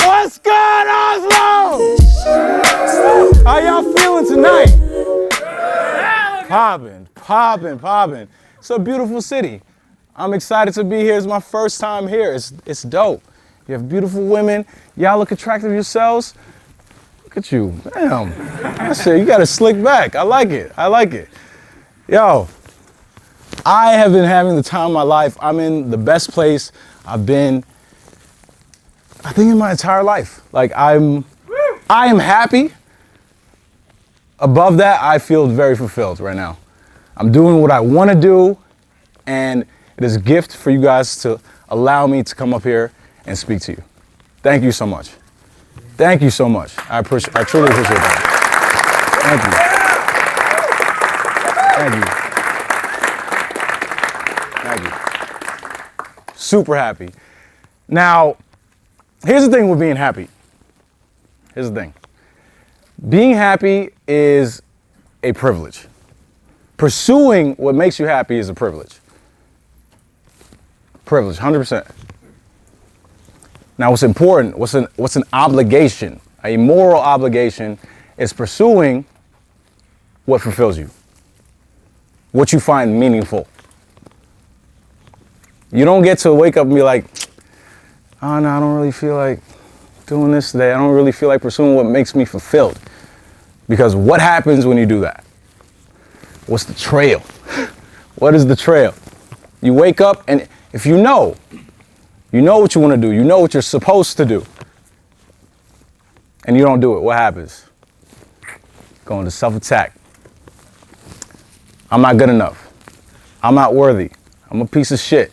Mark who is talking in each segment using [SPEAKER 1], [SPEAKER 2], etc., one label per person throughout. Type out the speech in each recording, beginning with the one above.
[SPEAKER 1] What's good, Oslo? How y'all feeling tonight? Poppin'. It's a beautiful city. I'm excited to be here. It's my first time here. It's dope. You have beautiful women. Y'all look attractive yourselves. Look at you. Damn. That shit, you got a slick back. I like it. Yo, I have been having the time of my life. I'm in the best place I've been, I think, in my entire life. Like, I am happy. Above that, I feel very fulfilled right now. I'm doing what I want to do, and it is a gift for you guys to allow me to come up here and speak to you. Thank you so much. Thank you so much. I truly appreciate that. Thank you. Super happy. Now, here's the thing with being happy. Here's the thing. Being happy is a privilege. Pursuing what makes you happy is a privilege. Privilege, 100%. Now, what's important, what's an obligation, a moral obligation, is pursuing what fulfills you, what you find meaningful. You don't get to wake up and be like, oh no, I don't really feel like doing this today. I don't really feel like pursuing what makes me fulfilled. Because what happens when you do that? What's the trail? What is the trail? You wake up, and if you know what you want to do, you know what you're supposed to do, and you don't do it, what happens? Go into self-attack. I'm not good enough. I'm not worthy. I'm a piece of shit.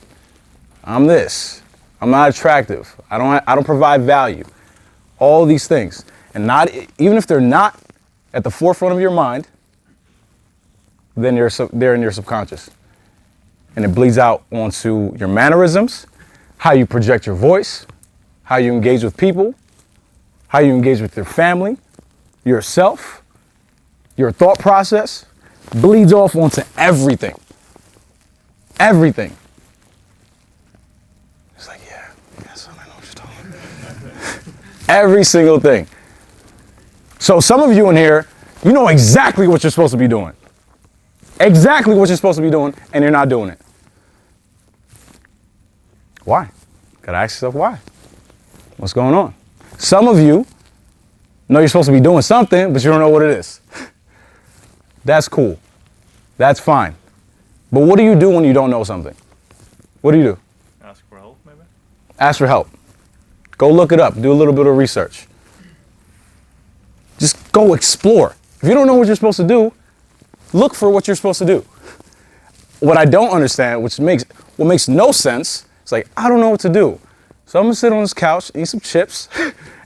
[SPEAKER 1] I'm this. I'm not attractive. I don't provide value. All these things. And not even if they're not at the forefront of your mind, then they're in your subconscious. And it bleeds out onto your mannerisms, how you project your voice, how you engage with people, how you engage with your family, yourself, your thought process, bleeds off onto everything. Everything. It's like, yeah, son, I know what you're talking about. Every single thing. So some of you in here, you know exactly what you're supposed to be doing. Exactly what you're supposed to be doing, and you're not doing it. Why? Gotta ask yourself why. What's going on? Some of you know you're supposed to be doing something, but you don't know what it is. That's cool. That's fine. But what do you do when you don't know something? What do?
[SPEAKER 2] Ask for help, maybe?
[SPEAKER 1] Ask for help. Go look it up. Do a little bit of research. Just go explore. If you don't know what you're supposed to do, look for what you're supposed to do. What I don't understand, what makes no sense, it's like, I don't know what to do. So I'm gonna sit on this couch, eat some chips,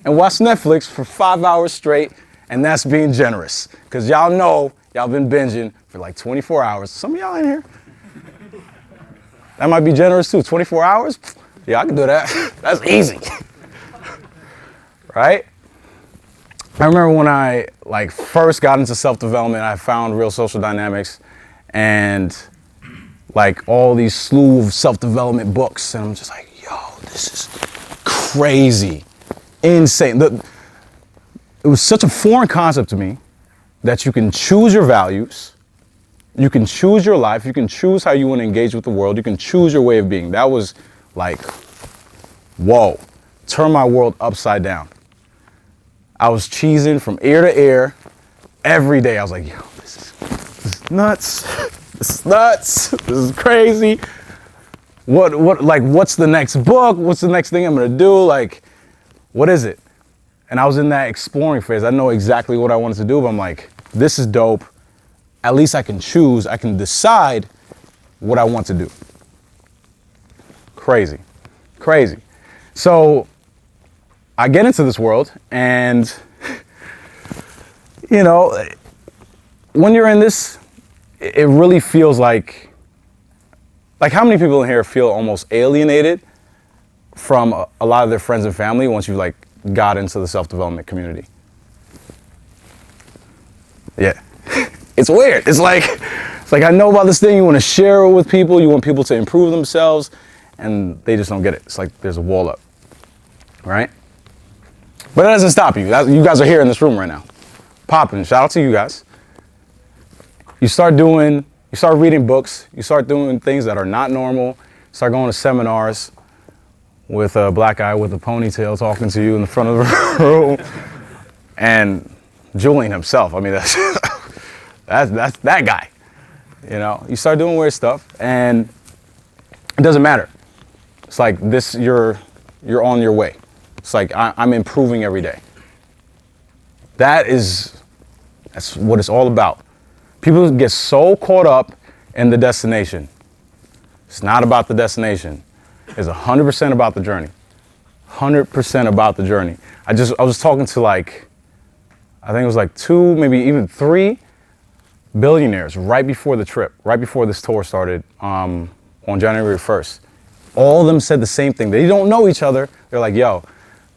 [SPEAKER 1] and watch Netflix for 5 hours straight, and that's being generous. Because y'all know, y'all been binging for like 24 hours. Some of y'all in here. That might be generous too, 24 hours? Yeah, I can do that. That's easy. Right? I remember when I first got into self-development, I found Real Social Dynamics and all these slew of self-development books, and I'm just like, yo, this is crazy, insane. It was such a foreign concept to me that you can choose your values, you can choose your life, you can choose how you want to engage with the world, you can choose your way of being. That was like, whoa, turn my world upside down. I was cheesing from ear to ear every day. I was like, yo, this is nuts. This is nuts. This is crazy. What's the next book? What's the next thing I'm gonna do? What is it? And I was in that exploring phase. I know exactly what I wanted to do, but I'm like, this is dope. At least I can choose, I can decide what I want to do. Crazy. So I get into this world, and when you're in this, it really feels like Like, how many people in here feel almost alienated from a lot of their friends and family once you like got into the self-development community? Yeah. It's weird. It's like I know about this thing, you want to share it with people, you want people to improve themselves, and they just don't get it. It's like there's a wall up, right? But that doesn't stop you. You guys are here in this room right now. Popping. Shout out to you guys. You start reading books, you start doing things that are not normal, start going to seminars with a black guy with a ponytail talking to you in the front of the room, and Julian himself. I mean, that's that guy. You know, you start doing weird stuff, and it doesn't matter. It's like this, you're on your way. It's like I'm improving every day. That's what it's all about. People get so caught up in the destination. It's not about the destination. It's 100% about the journey. 100% about the journey. I was talking to I think it was like 2, maybe even 3 billionaires right before the trip, right before this tour started on January 1st. All of them said the same thing. They don't know each other. They're like, yo,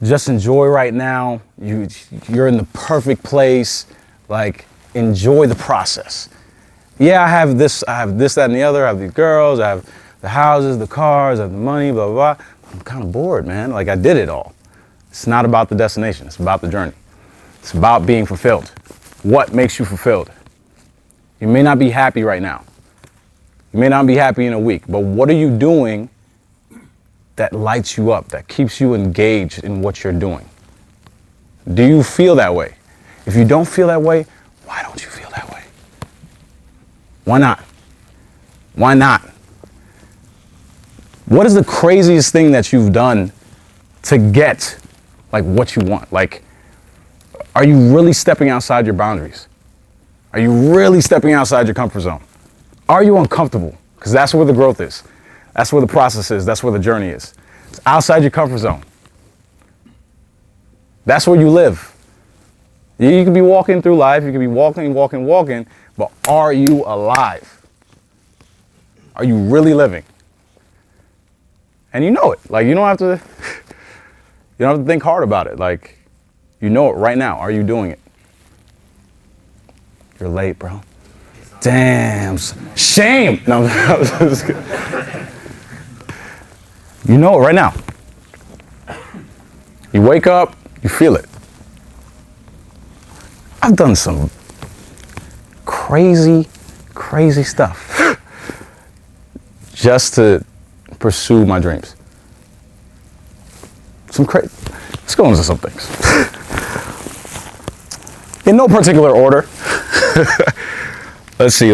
[SPEAKER 1] just enjoy right now. You're in the perfect place. Like, enjoy the process. Yeah, I have this, that, and the other. I have these girls, I have the houses, the cars, I have the money, blah, blah, blah. I'm kind of bored, man. Like, I did it all. It's not about the destination. It's about the journey. It's about being fulfilled. What makes you fulfilled? You may not be happy right now. You may not be happy in a week, but what are you doing that lights you up, that keeps you engaged in what you're doing? Do you feel that way? If you don't feel that way, why don't you feel that way? Why not? Why not? What is the craziest thing that you've done to get like what you want? Like, are you really stepping outside your boundaries? Are you really stepping outside your comfort zone? Are you uncomfortable? Because that's where the growth is. That's where the process is. That's where the journey is. It's outside your comfort zone. That's where you live. You can be walking through life. You can be walking, but are you alive? Are you really living? And you know it. Like, you don't have to think hard about it. Like, you know it right now. Are you doing it? You're late, bro. Damn. Shame. No, you know it right now. You wake up, you feel it. I've done some crazy stuff just to pursue my dreams. Let's go into some things. In no particular order. Let's see.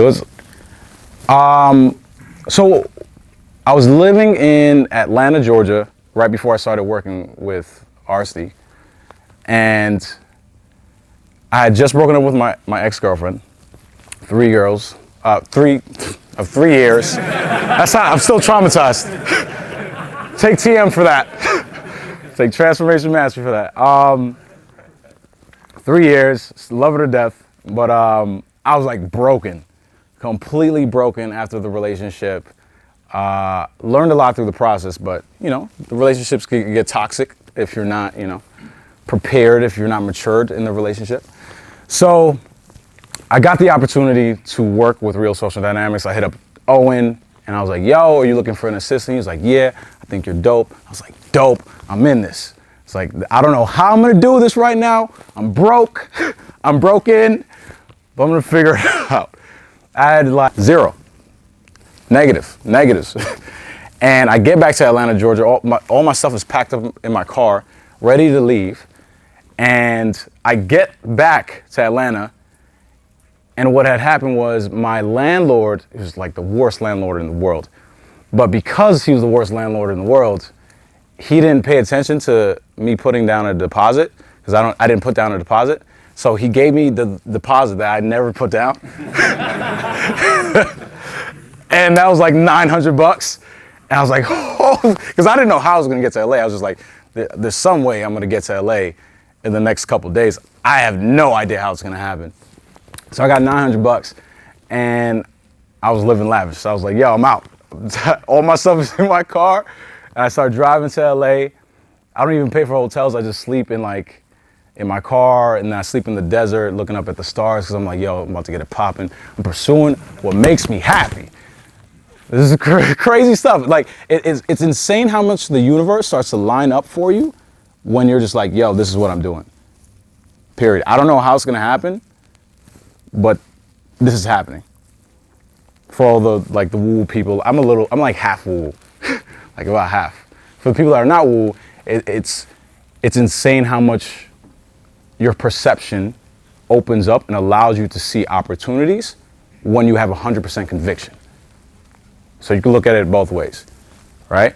[SPEAKER 1] So I was living in Atlanta, Georgia, right before I started working with RSD, and I had just broken up with my ex-girlfriend. 3 girls, 3 years. That's not. I'm still traumatized. Take TM for that. Take Transformation Mastery for that. 3 years, love her to death, but I was like broken, completely broken after the relationship. Learned a lot through the process, but you know, the relationships can get toxic if you're not, prepared, if you're not matured in the relationship. So I got the opportunity to work with Real Social Dynamics. I hit up Owen and I was like, yo, are you looking for an assistant? He was like, yeah, I think you're dope. I was like, dope, I'm in this. It's like, I don't know how I'm gonna do this right now. I'm broke, I'm broken, but I'm gonna figure it out. I had like 0, negatives. And I get back to Atlanta, Georgia. All my stuff is packed up in my car, ready to leave. And I get back to Atlanta, and what had happened was my landlord, he was like the worst landlord in the world, but because he was the worst landlord in the world, he didn't pay attention to me putting down a deposit, because I didn't put down a deposit. So he gave me the deposit that I never put down. And that was like $900. And I was like, oh, because I didn't know how I was gonna get to LA. I was just like, there's some way I'm gonna get to LA in the next couple of days. I have no idea how it's gonna happen. So I got $900 and I was living lavish. So I was like, yo, I'm out. all my stuff is in my car, and I start driving to LA. I don't even pay for hotels. I just sleep in my car, and then I sleep in the desert looking up at the stars because I'm like, yo, I'm about to get it popping. I'm pursuing what makes me happy. This is crazy stuff. Like, it's insane how much the universe starts to line up for you when you're just like, yo, this is what I'm doing. Period. I don't know how it's going to happen, but this is happening. For all the woo people, I'm like half woo, like about half. For the people that are not woo, it's insane how much your perception opens up and allows you to see opportunities when you have 100% conviction. So you can look at it both ways, right?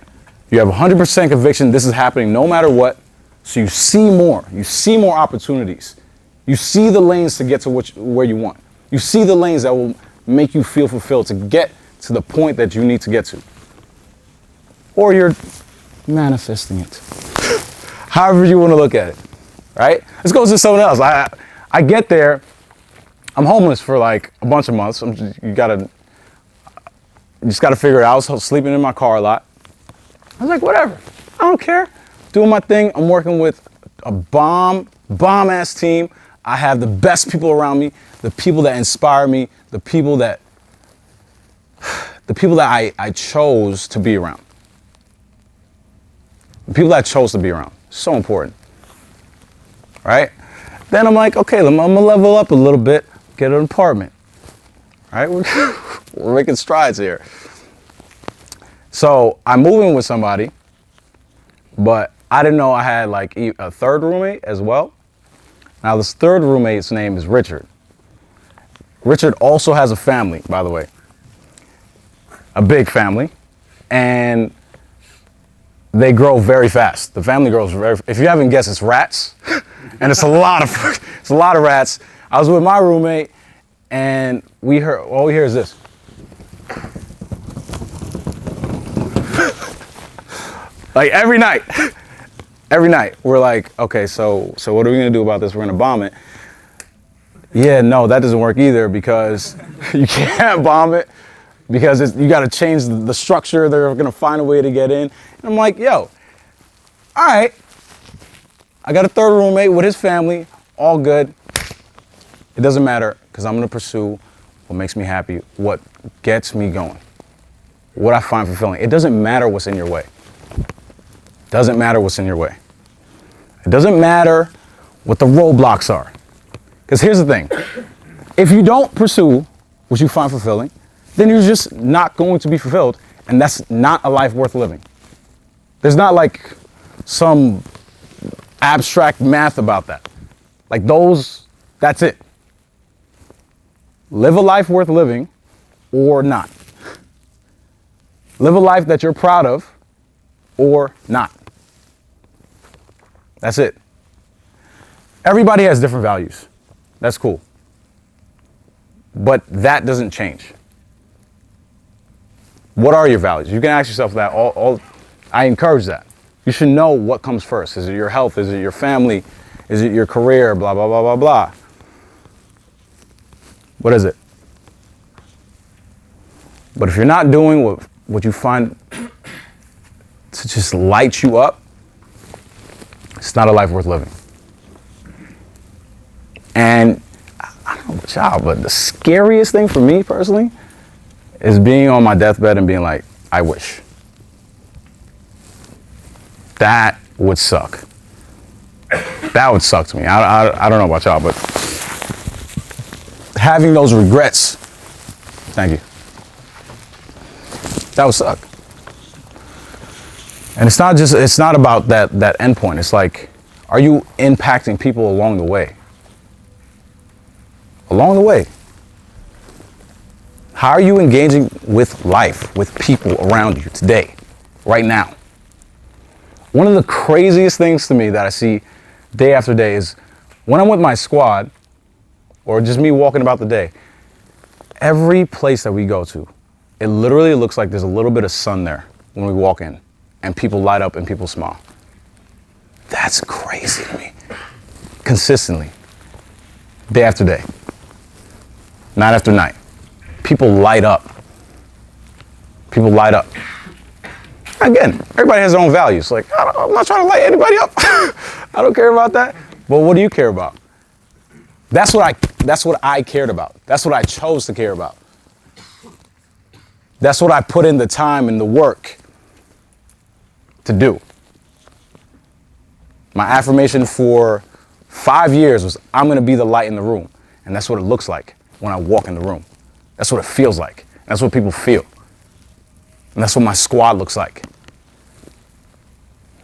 [SPEAKER 1] You have 100% conviction this is happening no matter what, so you see more. You see more opportunities. You see the lanes to get to where you want. You see the lanes that will make you feel fulfilled to get to the point that you need to get to. Or you're manifesting it. However you want to look at it, right? Let's go to someone else. I get there, I'm homeless for like a bunch of months. You just gotta figure it out. I was sleeping in my car a lot. I was like, whatever, I don't care. Doing my thing. I'm working with a bomb ass team. I have the best people around me, the people that inspire me, the people that I chose to be around. The people that I chose to be around. So important. Right? Then I'm like, okay, I'm gonna level up a little bit, get an apartment. Right? We're making strides here. So I'm moving with somebody, but I didn't know I had like a third roommate as well. Now this third roommate's name is Richard. Richard also has a family, by the way. A big family. And they grow very fast. The family grows very, if you haven't guessed, it's rats. And it's a lot of rats. I was with my roommate and all we hear is this. Like every night we're like, okay, so what are we gonna do about this? We're gonna bomb it. Yeah, no, that doesn't work either because you can't bomb it because you gotta change the structure. They're gonna find a way to get in. And I'm like, yo, all right. I got a third roommate with his family, all good. It doesn't matter because I'm gonna pursue what makes me happy, what gets me going, what I find fulfilling. It doesn't matter what's in your way. Doesn't matter what's in your way. It doesn't matter what the roadblocks are. Because here's the thing. If you don't pursue what you find fulfilling, then you're just not going to be fulfilled. And that's not a life worth living. There's not like some abstract math about that. Like that's it. Live a life worth living or not. Live a life that you're proud of or not. That's it. Everybody has different values. That's cool. But that doesn't change. What are your values? You can ask yourself that. I encourage that. You should know what comes first. Is it your health? Is it your family? Is it your career? Blah, blah, blah, blah, blah. What is it? But if you're not doing what you find to just light you up, it's not a life worth living. And I don't know about y'all, but the scariest thing for me personally is being on my deathbed and being like, I wish. That would suck. That would suck to me. I don't know about y'all, but having those regrets, thank you. That would suck. And it's not about that end point. It's like, are you impacting people along the way? Along the way. How are you engaging with life, with people around you today, right now? One of the craziest things to me that I see day after day is when I'm with my squad or just me walking about the day, every place that we go to, it literally looks like there's a little bit of sun there when we walk in and people light up and people smile. That's crazy to me. Consistently, day after day, night after night, people light up. People light up. Again, everybody has their own values. Like, I'm not trying to light anybody up. I don't care about that. But what do you care about? That's what I cared about. That's what I chose to care about. That's what I put in the time and the work to do. My affirmation for 5 years was, I'm going to be the light in the room. And that's what it looks like when I walk in the room. That's what it feels like. That's what people feel. And that's what my squad looks like.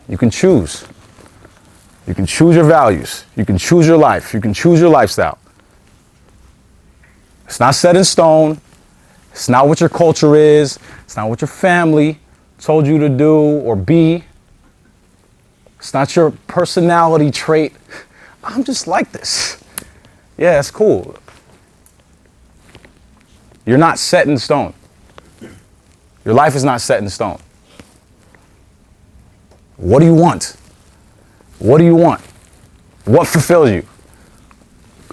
[SPEAKER 1] You can choose. You can choose your values. You can choose your life. You can choose your lifestyle. It's not set in stone. It's not what your culture is. It's not what your family told you to do or be. It's not your personality trait. I'm just like this. Yeah, it's cool. You're not set in stone. Your life is not set in stone. What do you want? What do you want? What fulfills you?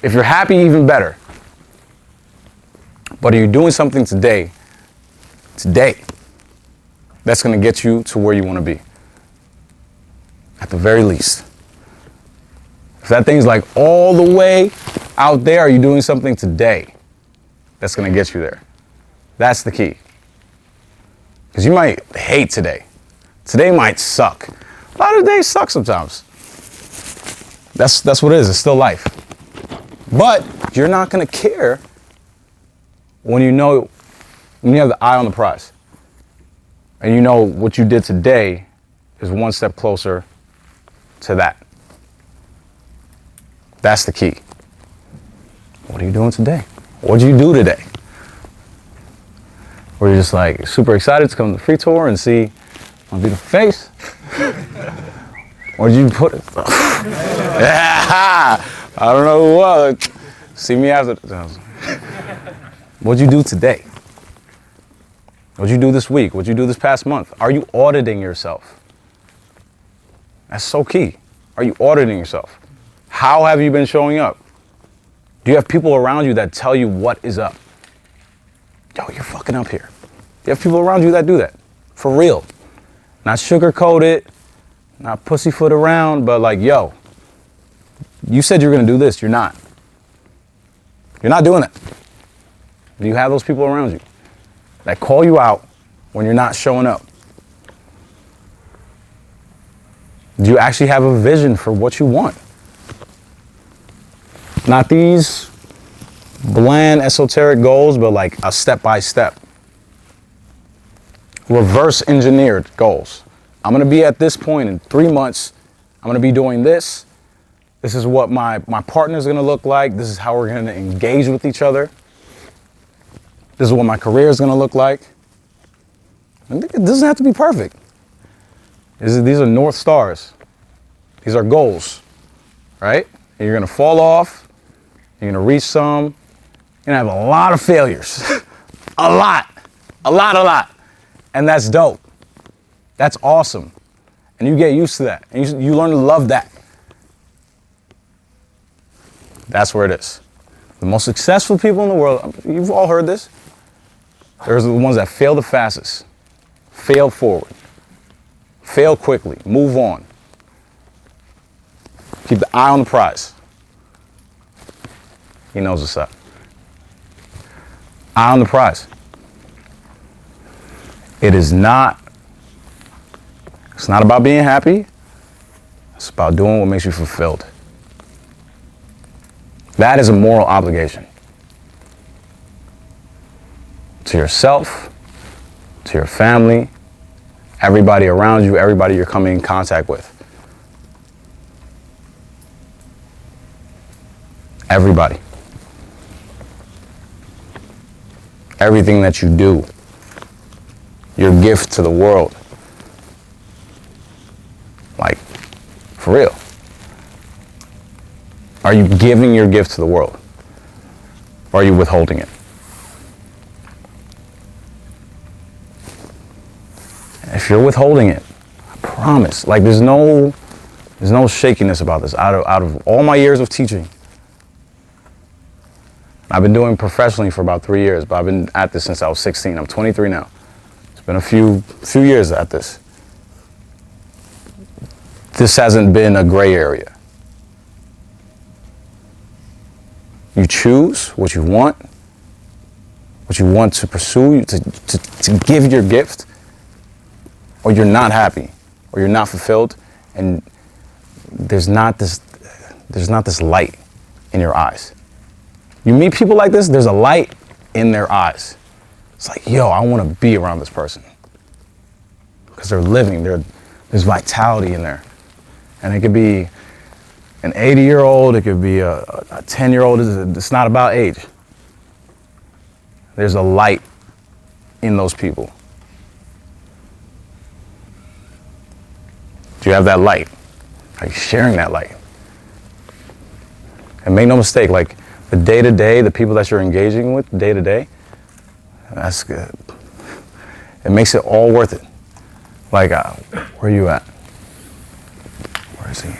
[SPEAKER 1] If you're happy, even better. But are you doing something today, that's going to get you to where you want to be? At the very least. If that thing's like all the way out there, are you doing something today that's going to get you there? That's the key. Because you might hate today. Today might suck. A lot of days suck sometimes. That's what it is. It's still life. But you're not going to care when you have the eye on the prize. And you know what you did today is one step closer to that. That's the key. What are you doing today? What did you do today? Or you're just like super excited to come to the free tour and see my beautiful face? Or did you put it? Yeah, I don't know who was. See me after. What'd you do today? What'd you do this week? What'd you do this past month? Are you auditing yourself? That's so key. Are you auditing yourself? How have you been showing up? Do you have people around you that tell you what is up? Yo, you're fucking up here. You have people around you that do that. For real. Not sugarcoat it, not pussyfoot around, but like, yo, you said you're gonna do this, you're not. You're not doing it. Do you have those people around you that call you out when you're not showing up? Do you actually have a vision for what you want? Not these bland, esoteric goals, but like a step-by-step. Reverse engineered goals. I'm gonna be at this point in 3 months. I'm gonna be doing this. This is what my partner's gonna look like. This is how we're gonna engage with each other. This is what my career is gonna look like. And it doesn't have to be perfect. These are North Stars. These are goals, right? And you're gonna fall off. You're gonna reach some. You're gonna have a lot of failures. A lot. And that's dope. That's awesome. And you get used to that. And you learn to love that. That's where it is. The most successful people in the world, you've all heard this, they're the ones that fail the fastest. Fail forward. Fail quickly. Move on. Keep the eye on the prize. He knows what's up. Eye on the prize. It's not about being happy. It's about doing what makes you fulfilled. That is a moral obligation. To yourself, to your family, everybody around you, everybody you're coming in contact with. Everybody. Everything that you do. Your gift to the world. Like, for real. Are you giving your gift to the world? Or are you withholding it? If you're withholding it, I promise, like there's no shakiness about this. Out of all my years of teaching, I've been doing professionally for about 3 years, but I've been at this since I was 16. I'm 23 now. It's been a few years at this. This hasn't been a gray area. You choose what you want to pursue, to give your gift, or you're not happy, or you're not fulfilled, and there's not this light in your eyes. You meet people like this, there's a light in their eyes. It's like, yo, I want to be around this person. Because they're living, there's vitality in there. And it could be an 80-year-old, it could be a 10-year-old, it's not about age. There's a light in those people. Do you have that light? Are you sharing that light? And make no mistake, like the day-to-day, the people that you're engaging with day-to-day, that's good. It makes it all worth it. Like, where are you at? Where is he?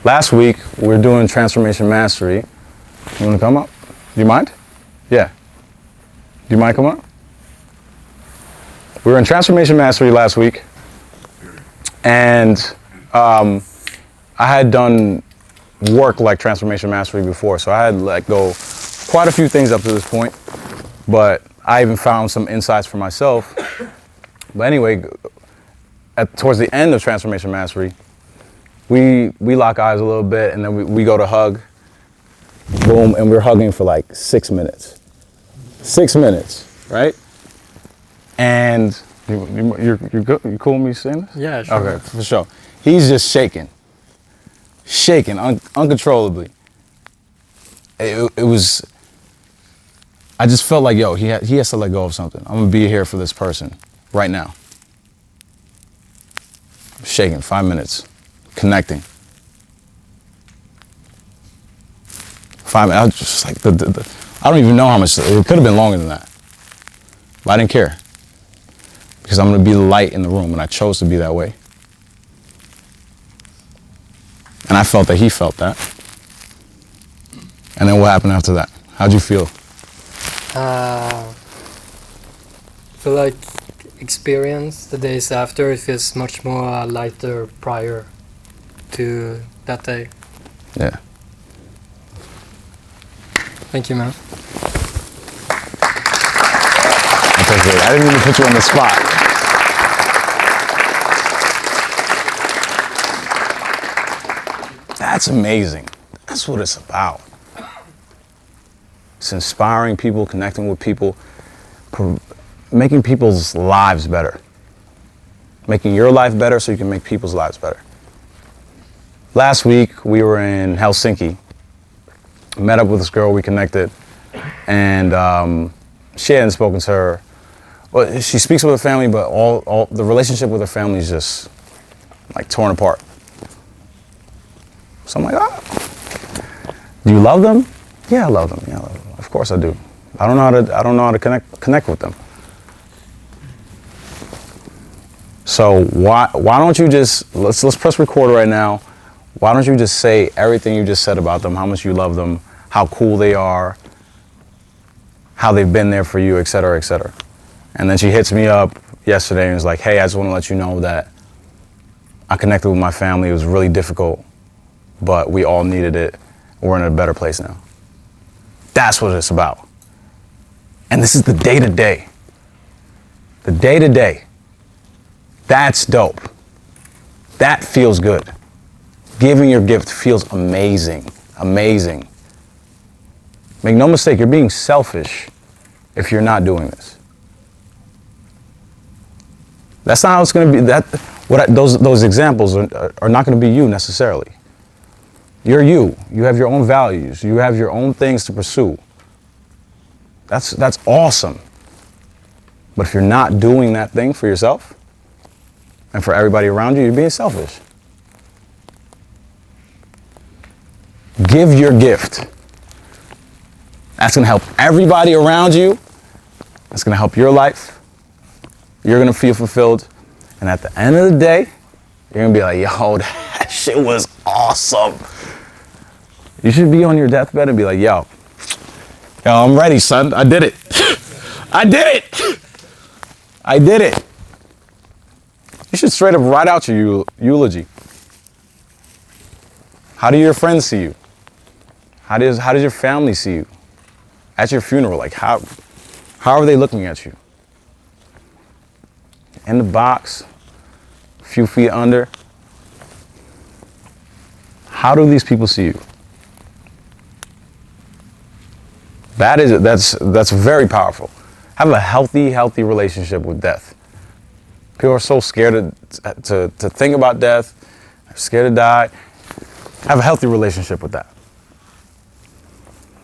[SPEAKER 1] Last week, we were doing Transformation Mastery. You want to come up? Do you mind? Yeah. Do you mind coming up? We were in Transformation Mastery last week, and I had done work like Transformation Mastery before, so I had let go quite a few things up to this point, but I even found some insights for myself. But anyway, towards the end of Transformation Mastery, we lock eyes a little bit, and then we go to hug, boom, and we're hugging for like 6 minutes. 6 minutes, right? And you're good? You cool with me saying this?
[SPEAKER 2] Yeah, sure.
[SPEAKER 1] Okay, for sure. He's just shaking uncontrollably. It was, I just felt like, yo, he has to let go of something. I'm gonna be here for this person right now. Shaking, 5 minutes, connecting. 5 minutes, I was just like, I don't even know how much, it could have been longer than that. But I didn't care. Because I'm gonna be the light in the room, and I chose to be that way. And I felt that he felt that. And then what happened after that? How'd you feel?
[SPEAKER 2] I feel like experience the days after, it feels much more lighter prior to that day.
[SPEAKER 1] Yeah.
[SPEAKER 2] Thank you, man.
[SPEAKER 1] I didn't even put you on the spot. That's amazing. That's what it's about. It's inspiring people, connecting with people, making people's lives better. Making your life better so you can make people's lives better. Last week, we were in Helsinki. Met up with this girl, we connected, and she hadn't spoken to her. Well, she speaks with her family, but all the relationship with her family is just like torn apart. So I'm like, do you love them? Yeah, I love them. Yeah, I love them. Of course I do. I don't know how to connect with them. So why don't you just let's press record right now. Why don't you just say everything you just said about them, how much you love them, how cool they are, how they've been there for you, et cetera, et cetera. And then she hits me up yesterday and was like, hey, I just want to let you know that I connected with my family. It was really difficult, but we all needed it. We're in a better place now. That's what it's about. And this is the day-to-day. The day-to-day. That's dope. That feels good. Giving your gift feels amazing. Amazing. Make no mistake, you're being selfish if you're not doing this. That's not how it's going to be. Those examples are not going to be you necessarily. You're you. You have your own values. You have your own things to pursue. That's awesome. But if you're not doing that thing for yourself and for everybody around you, you're being selfish. Give your gift. That's going to help everybody around you. That's going to help your life. You're going to feel fulfilled. And at the end of the day, you're going to be like, yo, that shit was awesome. You should be on your deathbed and be like, yo, I'm ready, son. I did it. I did it. I did it. You should straight up write out your eulogy. How do your friends see you? How does your family see you? At your funeral, like how are they looking at you? In the box, a few feet under. How do these people see you? That's very powerful. Have a healthy relationship with death. People are so scared to think about death, they're scared to die. Have a healthy relationship with that.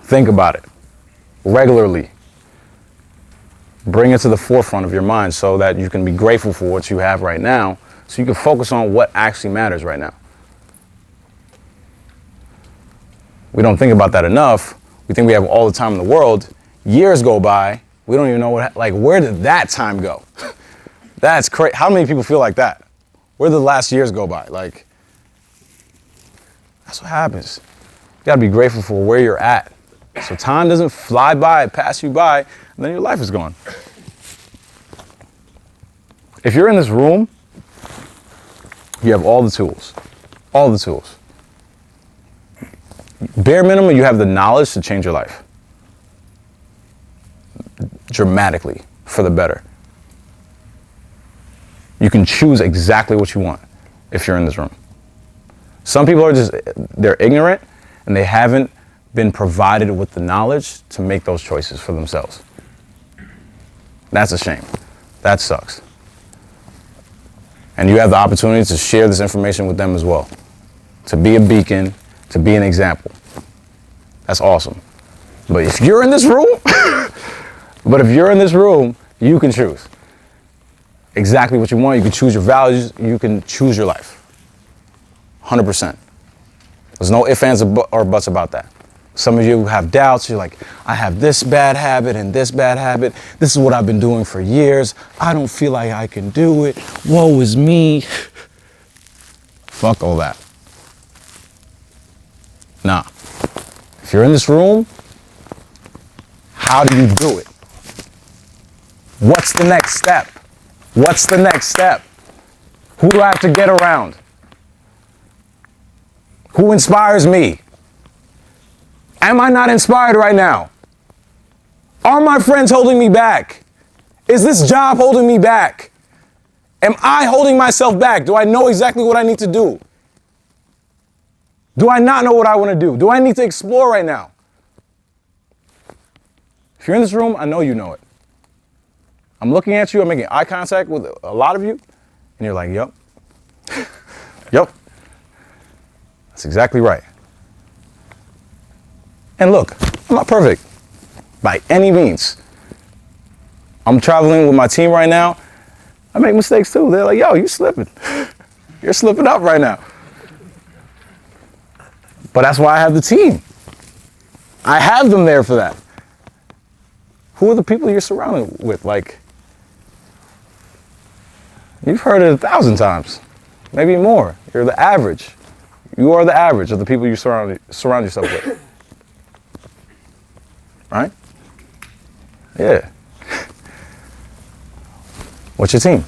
[SPEAKER 1] Think about it regularly. Bring it to the forefront of your mind so that you can be grateful for what you have right now, so you can focus on what actually matters right now. We don't think about that enough. We think we have all the time in the world. Years go by, we don't even know where did that time go? That's crazy. How many people feel like that? Where did the last years go by? Like, that's what happens. You gotta be grateful for where you're at. So time doesn't fly by, pass you by, and then your life is gone. If you're in this room, you have all the tools. All the tools. Bare minimum, you have the knowledge to change your life. Dramatically, for the better. You can choose exactly what you want if you're in this room. Some people are they're ignorant and they haven't been provided with the knowledge to make those choices for themselves. That's a shame. That sucks. And you have the opportunity to share this information with them as well. To be a beacon, to be an example. That's awesome. But if you're in this room, you can choose exactly what you want. You can choose your values. You can choose your life. 100%. There's no ifs, ands, or buts about that. Some of you have doubts. You're like, I have this bad habit and this bad habit. This is what I've been doing for years. I don't feel like I can do it. Woe is me. Fuck all that. Nah. If you're in this room, how do you do it? What's the next step? What's the next step? Who do I have to get around? Who inspires me? Am I not inspired right now? Are my friends holding me back? Is this job holding me back? Am I holding myself back? Do I know exactly what I need to do? Do I not know what I want to do? Do I need to explore right now? If you're in this room, I know you know it. I'm looking at you, I'm making eye contact with a lot of you, and you're like, yup. Yup. That's exactly right. And look, I'm not perfect by any means. I'm traveling with my team right now. I make mistakes too. They're like, yo, you slipping. You're slipping up right now. But that's why I have the team. I have them there for that. Who are the people you're surrounded with? Like, you've heard it 1,000 times, maybe more. You're the average. You are the average of the people you surround yourself with. Right? Yeah. What's your team?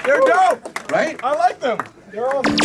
[SPEAKER 1] They're dope, right? I like them. They're awesome.